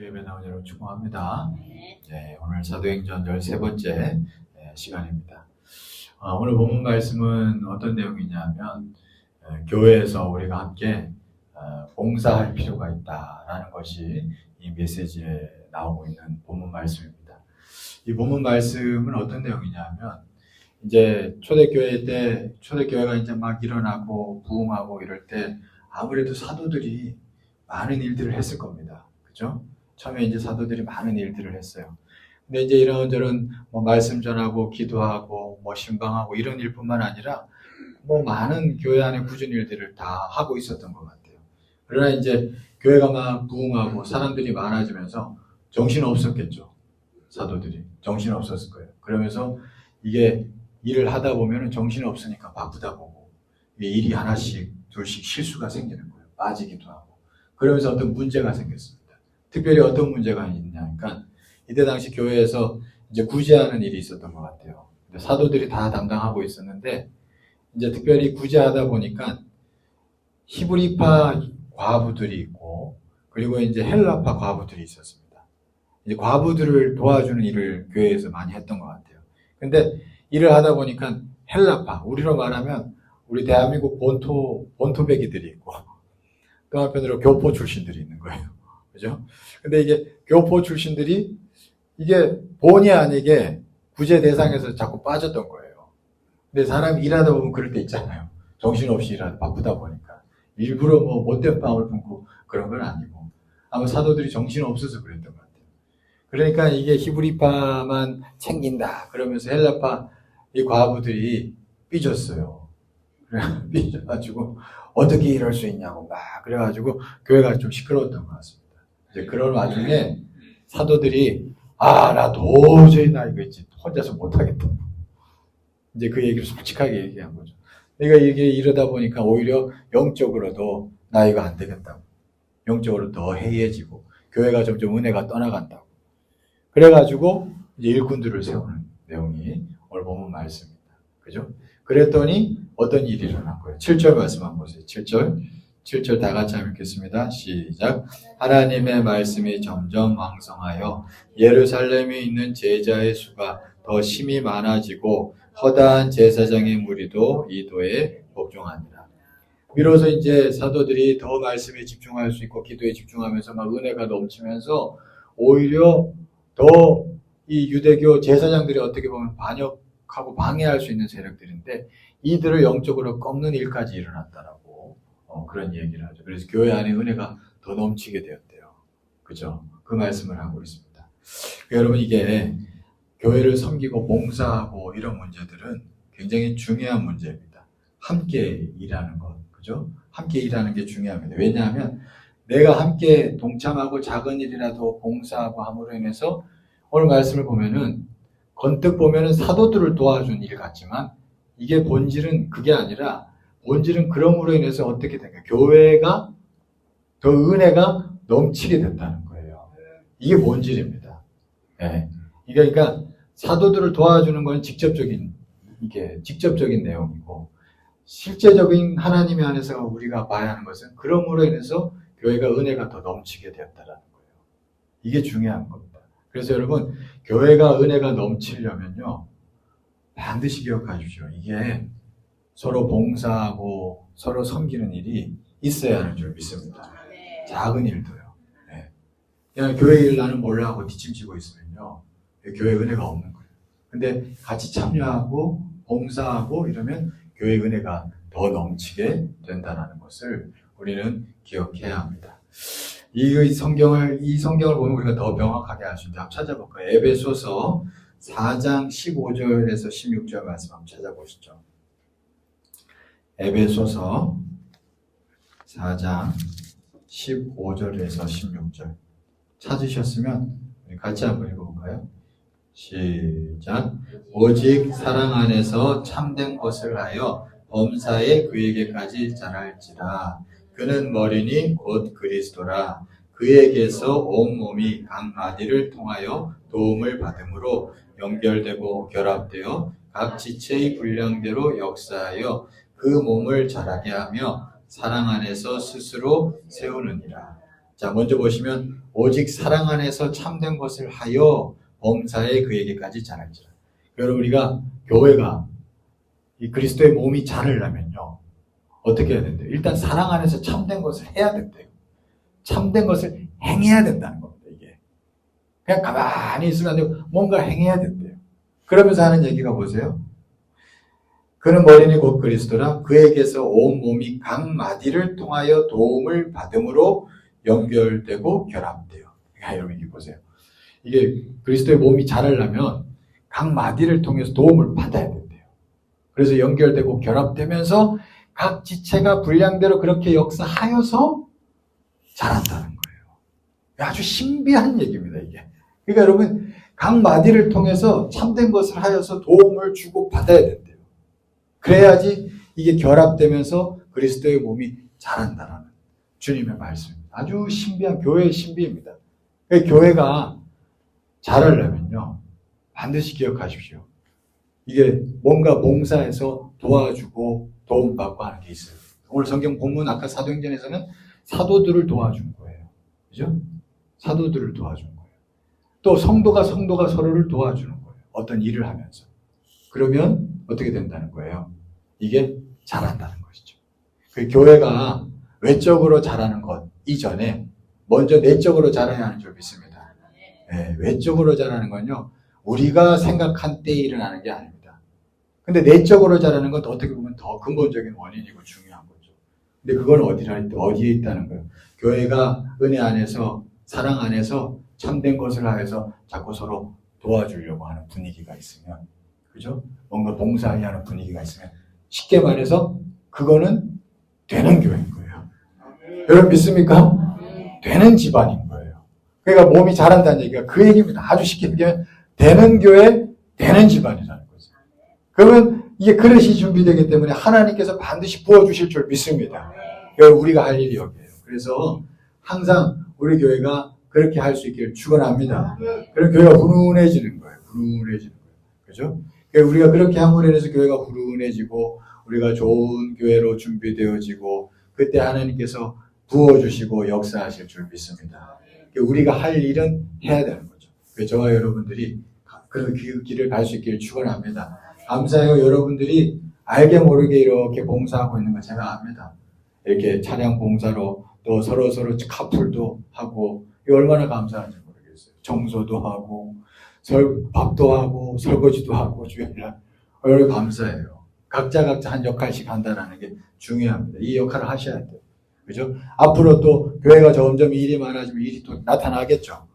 주예배 나온 여러분 축복합니다. 네, 오늘 사도행전 13번째 시간입니다. 오늘 본문 말씀은 어떤 내용이냐면 교회에서 우리가 함께 봉사할 필요가 있다라는 것이 이 메시지에 나오고 있는 본문 말씀입니다. 이 본문 말씀은 어떤 내용이냐면 이제 초대교회가 이제 막 일어나고 부흥하고 이럴 때 아무래도 사도들이 많은 일들을 했을 겁니다. 그죠? 처음에 이제 사도들이 많은 일들을 했어요. 근데 이제 이런저런 말씀 전하고 기도하고 신방하고 이런 일뿐만 아니라 많은 교회 안에 굳은 일들을 다 하고 있었던 것 같아요. 그러나 이제 교회가 막 부흥하고 사람들이 많아지면서 정신 없었겠죠. 사도들이 정신 없었을 거예요. 그러면서 이게 일을 하다 보면 정신 없으니까 바쁘다 보고 일이 하나씩 둘씩 실수가 생기는 거예요. 빠지기도 하고. 그러면서 어떤 문제가 생겼습니다. 특별히 어떤 문제가 있냐니까 이때 당시 교회에서 이제 구제하는 일이 있었던 것 같아요. 사도들이 다 담당하고 있었는데 이제 특별히 구제하다 보니까 히브리파 과부들이 있고 그리고 이제 헬라파 과부들이 있었습니다. 이제 과부들을 도와주는 일을 교회에서 많이 했던 것 같아요. 근데 일을 하다 보니까 헬라파, 우리로 말하면 우리 대한민국 본토배기들이 있고 또 한편으로 교포 출신들이 있는 거예요. 그죠? 근데 이게 교포 출신들이 이게 본의 아니게 구제 대상에서 자꾸 빠졌던 거예요. 근데 사람이 일하다 보면 그럴 때 있잖아요. 정신없이 일하다 바쁘다 보니까. 일부러 못된 마음을 품고 그런 건 아니고. 아마 사도들이 정신없어서 그랬던 것 같아요. 그러니까 이게 히브리파만 챙긴다. 그러면서 헬라파 이 과부들이 삐졌어요. 삐져가지고 어떻게 이럴 수 있냐고 막 그래가지고 교회가 좀 시끄러웠던 것 같습니다. 이제 그런 와중에 사도들이 나 도저히 나 이거 혼자서 못하겠다. 이제 그 얘기를 솔직하게 얘기한 거죠. 내가 이게 이러다 보니까 오히려 영적으로도 나 이거 안 되겠다고. 영적으로 더 해이해지고 교회가 점점 은혜가 떠나간다고. 그래가지고 이제 일꾼들을 세우는 내용이 오늘 본문 말씀입니다. 그죠? 그랬더니 어떤 일이 일어난 거예요. 7절 말씀 한번 보세요. 7절 다 같이 한번 읽겠습니다. 시작. 하나님의 말씀이 점점 왕성하여 예루살렘에 있는 제자의 수가 더 심히 많아지고 허다한 제사장의 무리도 이 도에 복종하니라. 비로소 이제 사도들이 더 말씀에 집중할 수 있고 기도에 집중하면서 막 은혜가 넘치면서 오히려 더 이 유대교 제사장들이 어떻게 보면 반역하고 방해할 수 있는 세력들인데 이들을 영적으로 꺾는 일까지 일어났다라고 그런 얘기를 하죠. 그래서 교회 안에 은혜가 더 넘치게 되었대요. 그죠? 그 말씀을 하고 있습니다. 여러분 이게 교회를 섬기고 봉사하고 이런 문제들은 굉장히 중요한 문제입니다. 함께 일하는 것, 그죠? 함께 일하는 게 중요합니다. 왜냐하면 내가 함께 동참하고 작은 일이라도 봉사하고 함으로 인해서 오늘 말씀을 보면은 건뜩 보면은 사도들을 도와준 일 같지만 이게 본질은 그게 아니라 본질은 그럼으로 인해서 어떻게 된가? 교회가 더 은혜가 넘치게 된다는 거예요. 이게 본질입니다. 네. 그러니까 사도들을 도와주는 건 직접적인 내용이고 실제적인 하나님의 안에서 우리가 봐야 하는 것은 그럼으로 인해서 교회가 은혜가 더 넘치게 되었다라는 거예요. 이게 중요한 겁니다. 그래서 여러분 교회가 은혜가 넘치려면요 반드시 기억하십시오. 이게 서로 봉사하고 서로 섬기는 일이 있어야 하는 줄 믿습니다. 작은 일도요. 네. 그냥 교회 일 나는 몰라 하고 뒷짐지고 있으면요 교회 은혜가 없는 거예요. 근데 같이 참여하고 봉사하고 이러면 교회 은혜가 더 넘치게 된다는 것을 우리는 기억해야 합니다. 이 성경을 보면 우리가 더 명확하게 알 수 있는데 한번 찾아볼까요? 에베소서 4장 15절에서 16절 말씀 한번 찾아보시죠. 에베소서 4장 15절에서 16절 찾으셨으면 우리 같이 한번 읽어볼까요? 시작. 오직 사랑 안에서 참된 것을 하여 범사에 그에게까지 자랄지라. 그는 머리니 곧 그리스도라. 그에게서 온 몸이 각 마디를 통하여 도움을 받음으로 연결되고 결합되어 각 지체의 분량대로 역사하여 그 몸을 자라게 하며 사랑 안에서 스스로 세우느니라. 자, 먼저 보시면 오직 사랑 안에서 참된 것을 하여 범사에 그에게까지 자랄지라. 여러분, 우리가 교회가 이 그리스도의 몸이 자르려면요, 어떻게 해야 된대요? 일단 사랑 안에서 참된 것을 해야 된대요. 참된 것을 행해야 된다는 겁니다, 이게. 그냥 가만히 있으면 안 되고 뭔가 행해야 된대요. 그러면서 하는 얘기가 보세요. 그는 머리니 곧 그리스도라 그에게서 온 몸이 각 마디를 통하여 도움을 받음으로 연결되고 결합돼요. 그러니까 여러분 이게 보세요. 이게 그리스도의 몸이 자라려면 각 마디를 통해서 도움을 받아야 된대요. 그래서 연결되고 결합되면서 각 지체가 분량대로 그렇게 역사하여서 자란다는 거예요. 아주 신비한 얘기입니다, 이게. 그러니까 여러분, 각 마디를 통해서 참된 것을 하여서 도움을 주고 받아야 된대요. 그래야지 이게 결합되면서 그리스도의 몸이 자란다는 주님의 말씀입니다. 아주 신비한 교회의 신비입니다. 그러니까 교회가 자라려면요, 반드시 기억하십시오. 이게 뭔가 봉사해서 도와주고 도움받고 하는 게 있어요. 오늘 성경 본문 아까 사도행전에서는 사도들을 도와준 거예요. 그죠? 사도들을 도와준 거예요. 또 성도가 서로를 도와주는 거예요. 어떤 일을 하면서. 그러면 어떻게 된다는 거예요? 이게 자란다는 것이죠. 그 교회가 외적으로 자라는 것 이전에 먼저 내적으로 자라야 하는 줄 믿습니다. 네, 외적으로 자라는 건요, 우리가 생각한 때에 일어나는 게 아닙니다. 근데 내적으로 자라는 건 어떻게 보면 더 근본적인 원인이고 중요한 거죠. 근데 그건 어디에 있다는 거예요? 교회가 은혜 안에서, 사랑 안에서 참된 것을 하여서 자꾸 서로 도와주려고 하는 분위기가 있으면, 그죠? 뭔가 봉사하게 하는 분위기가 있으면, 쉽게 말해서 그거는 되는 교회인 거예요. 여러분 믿습니까? 되는 집안인 거예요. 그러니까 몸이 자란다는 얘기가 그 얘기입니다. 아주 쉽게 얘기하면 되는 교회, 되는 집안이라는 거죠. 그러면 이게 그릇이 준비되기 때문에 하나님께서 반드시 부어주실 줄 믿습니다. 우리가 할 일이 여기에요. 그래서 항상 우리 교회가 그렇게 할 수 있기를 축원합니다. 그럼 교회가 훈훈해지는 거예요. 훈훈해지는 거예요. 그죠? 우리가 그렇게 함으로 인해서 교회가 훈훈해지고 우리가 좋은 교회로 준비되어지고 그때 하나님께서 부어주시고 역사하실 줄 믿습니다. 우리가 할 일은 해야 되는 거죠. 저와 여러분들이 그 길을 갈 수 있기를 축원합니다. 감사해요. 여러분들이 알게 모르게 이렇게 봉사하고 있는 거 제가 압니다. 이렇게 차량 봉사로 또 서로 카풀도 하고 얼마나 감사한지 모르겠어요. 청소도 하고 밥도 하고 설거지도 하고 주변이랑 얼마나 감사해요. 각자 한 역할씩 한다는 게 중요합니다. 이 역할을 하셔야 돼요. 그죠? 앞으로 또 교회가 점점 일이 많아지면 일이 또 나타나겠죠.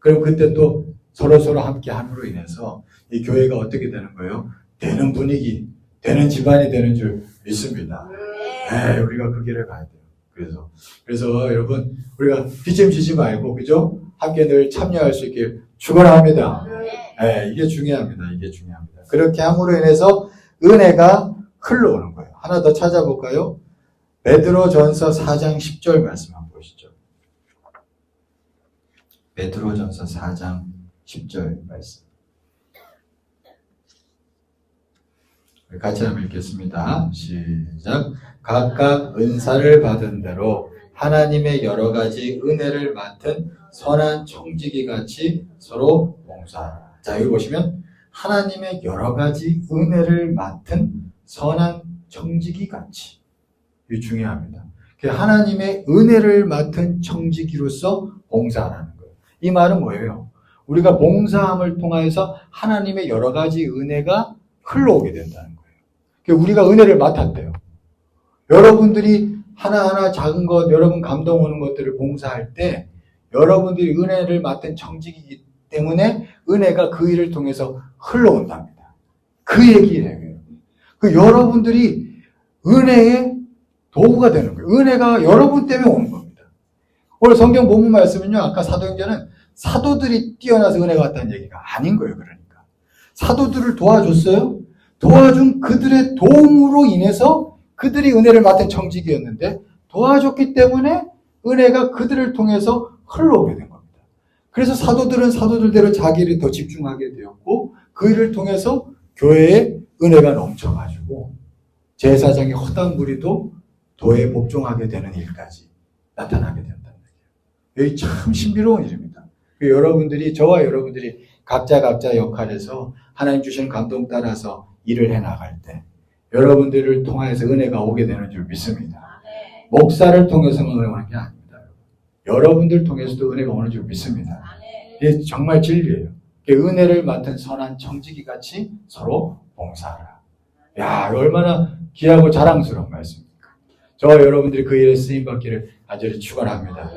그럼 그때 또 서로 함께 함으로 인해서 이 교회가 어떻게 되는 거예요? 되는 분위기, 되는 집안이 되는 줄 믿습니다. 네, 우리가 그 길을 가야 돼요. 그래서 여러분, 우리가 뒷짐지지 말고, 그죠? 함께 늘 참여할 수 있길 축원합니다. 네, 이게 중요합니다. 이게 중요합니다. 그렇게 함으로 인해서 은혜가 흘러오는 거예요. 하나 더 찾아볼까요? 베드로전서 4장 10절 말씀 한번 보시죠. 베드로전서 4장 10절 말씀. 같이 한번 읽겠습니다. 시작. 각각 은사를 받은 대로 하나님의 여러 가지 은혜를 맡은 선한 청지기 같이 서로 봉사하라. 자, 여기 보시면 하나님의 여러 가지 은혜를 맡은 선한 청지기 같이. 이게 중요합니다. 하나님의 은혜를 맡은 청지기로서 봉사하라는 거예요. 이 말은 뭐예요? 우리가 봉사함을 통해서 하나님의 여러 가지 은혜가 흘러오게 된다는 거예요. 우리가 은혜를 맡았대요. 여러분들이 하나하나 작은 것, 여러분 감동 오는 것들을 봉사할 때 여러분들이 은혜를 맡은 청지기이기 때문에 은혜가 그 일을 통해서 흘러온답니다. 그 얘기예요. 여러분들이 은혜의 도구가 되는 거예요. 은혜가 여러분 때문에 오는 겁니다. 오늘 성경 본문 말씀은요, 아까 사도행전은 사도들이 뛰어나서 은혜가 왔다는 얘기가 아닌 거예요. 그러니까 사도들을 도와줬어요. 도와준 그들의 도움으로 인해서 그들이 은혜를 맡은 청지기였는데 도와줬기 때문에 은혜가 그들을 통해서 흘러오게 된 겁니다. 그래서 사도들은 사도들대로 자기 일에 더 집중하게 되었고 그 일을 통해서 교회에 은혜가 넘쳐가지고 제사장의 허당 무리도 도에 복종하게 되는 일까지 나타나게 된다는 여기 참 신비로운 일입니다. 여러분들이, 저와 여러분들이 각자 역할에서 하나님 주시는 감동 따라서 일을 해나갈 때 여러분들을 통해서 은혜가 오게 되는 줄 믿습니다. 목사를 통해서만 은혜가 오는 게 아닙니다. 여러분들 통해서도 은혜가 오는 줄 믿습니다. 이게 정말 진리예요. 은혜를 맡은 선한 청지기 같이 서로 봉사하라. 야, 얼마나 귀하고 자랑스러운 말씀입니까? 저와 여러분들이 그 일에 쓰임받기를 간절히 축원합니다.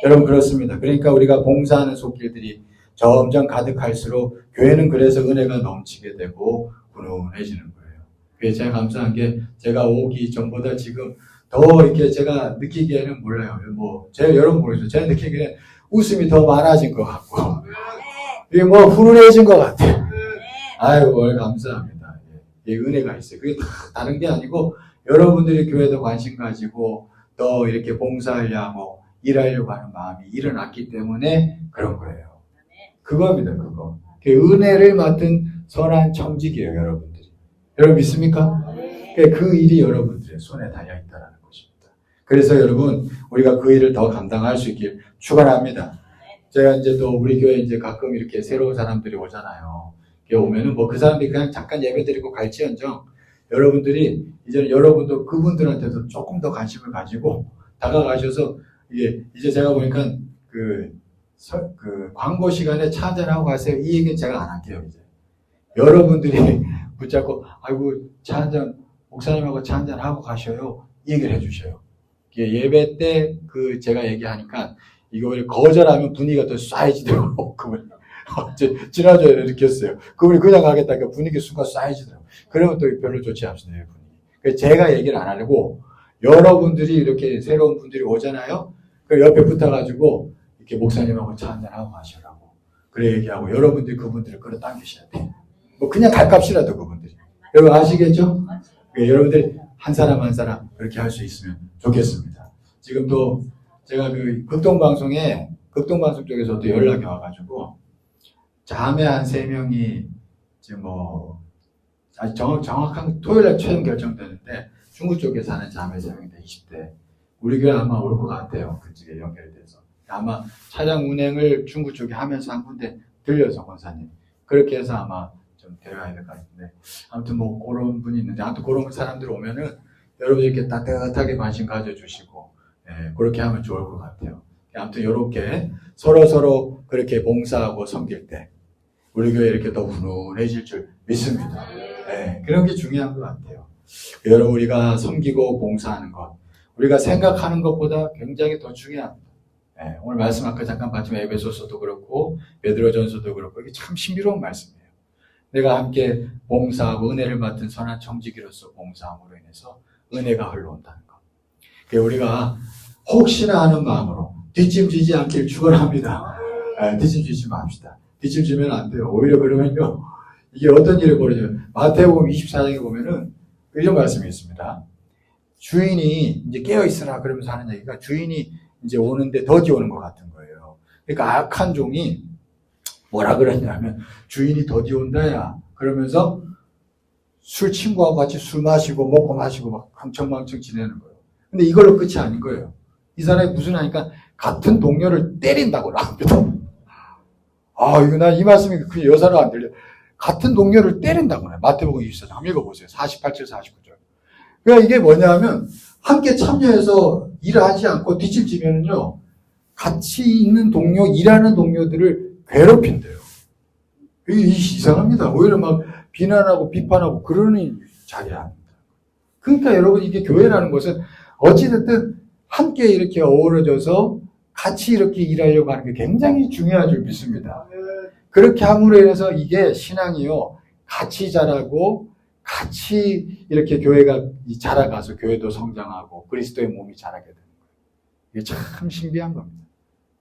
여러분, 그렇습니다. 그러니까 우리가 봉사하는 손길들이 점점 가득할수록 교회는 그래서 은혜가 넘치게 되고 훈훈해지는 거예요. 그래서 제가 감사한 게 제가 오기 전보다 지금 더 이렇게 제가 느끼기에는 몰라요. 여러분 모르겠어요. 제가 느끼기에는 웃음이 더 많아진 것 같고 이게 훈훈해진 것 같아요. 아이고, 감사합니다. 예, 은혜가 있어요. 그게 다른 게 아니고 여러분들이 교회도 관심 가지고 더 이렇게 봉사하려고 일하려고 하는 마음이 일어났기 때문에 그런 거예요. 그겁니다, 그거. 은혜를 맡은 선한 청지기예요, 여러분들이. 여러분 믿습니까? 그 일이 여러분들의 손에 달려있다는 것입니다. 그래서 여러분, 우리가 그 일을 더 감당할 수 있길 축원합니다. 제가 이제 또 우리 교회 이제 가끔 이렇게 새로운 사람들이 오잖아요. 오면은 그 사람들이 그냥 잠깐 예배 드리고 갈지언정 여러분들이 이제는 여러분도 그분들한테도 조금 더 관심을 가지고 다가가셔서 이제 제가 보니까 그 광고 시간에 차 한잔하고 가세요. 이 얘기는 제가 안 할게요, 이제. 여러분들이 붙잡고, 아이고, 차 한잔, 목사님하고 차 한잔 하고 가셔요. 이 얘기를 해주셔요. 예배 때 제가 얘기하니까 이걸 거절하면 분위기가 더 쌓여지더라고. 그분. 지난주에 느꼈어요. 그분이 그냥 가겠다니까 분위기 순간 쌓여지더라고. 그러면 또 별로 좋지 않습니다, 분위기. 제가 얘기를 안 하려고 여러분들이 이렇게 새로운 분들이 오잖아요. 그 옆에 붙어가지고 이렇게 목사님하고 차 한잔 하고 가시라고. 그래 얘기하고 여러분들이 그분들을 끌어당기셔야 돼요. 그냥 갈값이라도 그분들이. 여러분 아시겠죠? 여러분들이 한 사람 한 사람 그렇게 할 수 있으면 좋겠습니다. 지금 또 제가 극동방송 쪽에서도 연락이 와가지고 자매 한 3명이 지금 아직 정확한 토요일에 최종 결정되는데 중국 쪽에 사는 자매 3명인데 20대. 우리 교회 아마 올 것 같아요. 그쪽에 연결돼서. 아마 차량 운행을 중국 쪽에 하면서 한 군데 들려서 권사님. 그렇게 해서 아마 좀 데려가야 될 것 같은데. 아무튼 그런 분이 있는데, 아무튼 그런 사람들 오면은 여러분 이렇게 따뜻하게 관심 가져주시고, 그렇게 하면 좋을 것 같아요. 아무튼 이렇게 서로 그렇게 봉사하고 섬길 때, 우리 교회 이렇게 더 훈훈해질 줄 믿습니다. 그런 게 중요한 것 같아요. 여러분, 우리가 섬기고 봉사하는 것, 우리가 생각하는 것보다 굉장히 더 중요합니다. 오늘 말씀 아까 잠깐 봤지만 에베소서도 그렇고 베드로전서도 그렇고 이게 참 신비로운 말씀이에요. 내가 함께 봉사하고 은혜를 맡은 선한 청지기로서 봉사함으로 인해서 은혜가 흘러온다는 것. 우리가 혹시나 하는 마음으로 뒷짐지지 않길 축원합니다. 뒷짐지지 맙시다. 뒷짐지면 안 돼요. 오히려 그러면요, 이게 어떤 일이 벌어져요. 마태복음 24장에 보면은 이런 말씀이 있습니다. 주인이 이제 깨어있으라 그러면서 하는 얘기가 주인이 이제 오는데 더디 오는 것 같은 거예요. 그러니까 악한 종이 뭐라 그랬냐면 주인이 더디 온다야 그러면서 술 친구하고 같이 술 마시고 먹고 마시고 막 흥청망청 지내는 거예요. 근데 이걸로 끝이 아닌 거예요. 이 사람이 무슨 하니까 같은 동료를 때린다고 나옵니다. 이거 난 이 말씀이 그 여사로 안 들려. 같은 동료를 때린다고 해. 마태복음 24장 한번 읽어보세요. 48절 49절. 그러니까 이게 뭐냐면 함께 참여해서 일을 하지 않고 뒷짐지면은요, 같이 있는 동료, 일하는 동료들을 괴롭힌대요. 이게 이상합니다. 오히려 막 비난하고 비판하고 그러는 자리야. 그러니까 여러분, 이게 교회라는 것은 어찌됐든 함께 이렇게 어우러져서 같이 이렇게 일하려고 하는 게 굉장히 중요한 줄 믿습니다. 그렇게 함으로 인해서 이게 신앙이요, 같이 자라고 같이 이렇게 교회가 자라가서 교회도 성장하고 그리스도의 몸이 자라게 되는 거예요. 이게 참 신비한 겁니다.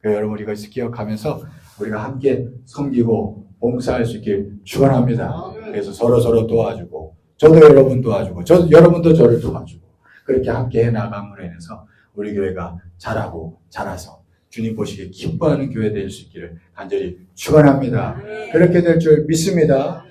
여러분, 우리가 기억하면서 우리가 함께 섬기고 봉사할 수 있길 축원합니다. 그래서 서로 도와주고, 저도 여러분 도와주고, 여러분도 저를 도와주고, 그렇게 함께 해나감으로 인해서 우리 교회가 자라고 자라서 주님 보시기에 기뻐하는 교회 될 수 있기를 간절히 축원합니다. 그렇게 될 줄 믿습니다.